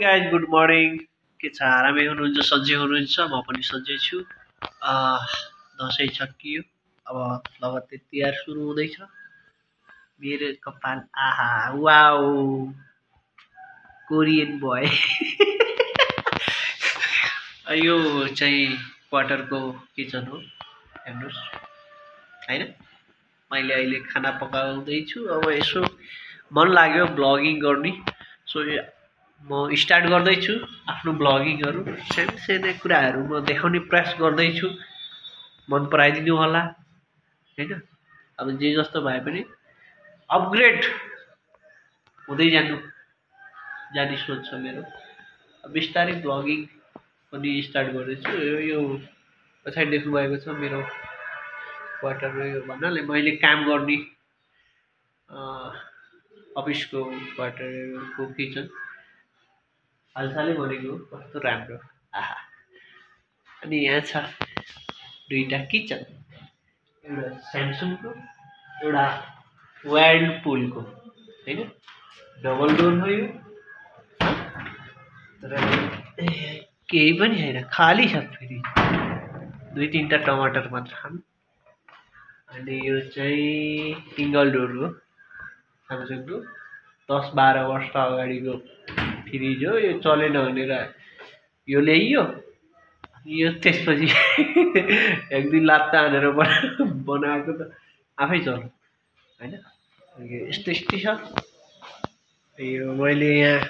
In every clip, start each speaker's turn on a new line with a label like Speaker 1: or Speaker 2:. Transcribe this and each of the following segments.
Speaker 1: Guys good morning. के छ, आरामै हुनुहुन्छ? सन्चै हुनुहुन्छ? म पनि सन्चै छु। दसैँ सकियो, अब लगत्तै तिहार सुरु हुँदैछ। मेरो कपाल आहा वाउ कोरियन बोय। यो चाहिँ क्वार्टरको किचन हो, हेर्नुहोस् होइन। मैले अहिले खाना पकाउँदैछु। अब यसो मन लाग्यो ब्लगिङ गर्ने, सो म स्टार्ट गर्दैछु आफ्नो ब्लगिङहरू। सानो कुराहरू म देखाउने प्रयास गर्दैछु। मन पराइदिनु होला होइन। अब जे जस्तो भए पनि अपग्रेड हुँदै जाने सोच छ मेरो। बिस्तारै ब्लगिङ पनि स्टार्ट गर्दैछु। यो पछाडि देख्नुभएको छ मेरो क्वार्टर, यो भन्नाले मैले काम गर्ने अफिसको क्वार्टरको किचन। हालसालै भनेको कस्तो राम्रो, आहा। अनि यहाँ छ दुईटा किचन, एउटा स्यामसङको, एउटा व्हर्लपुलको होइन। डबल डोर हो यो, तर केही पनि छैन, खाली छ। फेरि दुई तिनवटा टमाटर मात्र छन्। अनि यो चाहिँ सिङ्गल डोर हो, स्यामसङको 10-12 वर्ष अगाडिको फ्रिज हो। यो चलेन भनेर यो ल्याइयो। यो त्यसपछि एक दिन लात्ता हानेर बनाएको त आफै चल्यो होइन। यस्तै छ। यो मैले यहाँ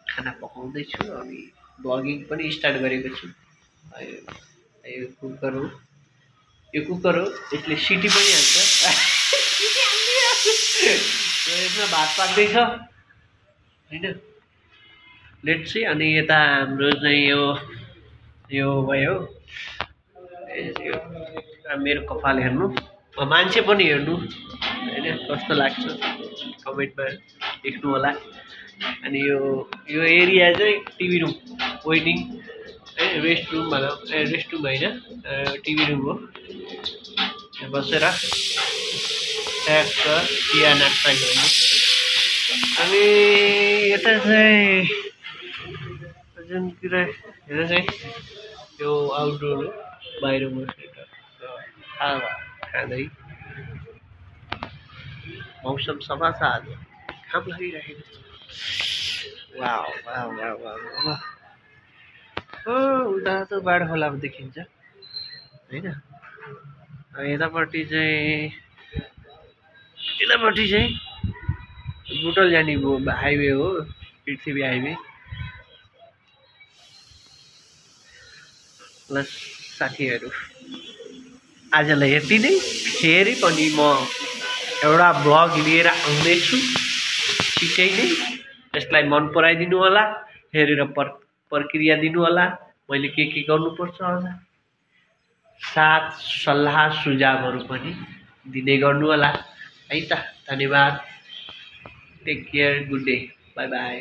Speaker 1: खाना पकाउँदैछु, अनि ब्लगिङ पनि स्टार्ट गरेको छु। यो कुकर हो, यसले सिटी पनि हाल्छ। यसमा भात पाक्दैछ होइन, लेट्स सी। अनि यता हाम्रो चाहिँ यो भयो मेरो कपाल हेर्नु, मान्छे पनि हेर्नु होइन, कस्तो लाग्छ कमेन्टमा लेख्नु होला। अनि यो एरिया चाहिँ TV room, waiting rest room भनौँ, रेस्ट रुम होइन, टिभी रुम हो। यहाँ बसेर चिया नास्ता गर्नु। अनि यता चाहिँ जुन कुरा हेर चाहिँ यो आउटडोर हो, बाहिर बसेर हावा खाँदै। मौसम सफा छ आज, घाम लागिरहेको छ। Wow wow wow wow. उता त बाढखोला देखिन्छ होइन। यतापट्टि चाहिँ बुटल जाने हाइवे हो, पृथ्वी हाइवे। प्लस साथीहरू, आजलाई यति नै। फेरि पनि म एउटा ब्लग लिएर आउँदैछु छिट्टै नै। यसलाई मन पराइदिनु होला, हेरेर प्रक्रिया दिनु होला, मैले के गर्नुपर्छ होला, साथ सल्लाह सुझावहरू पनि दिँदै गर्नु होला है त। धन्यवाद। Take care, good day, bye by.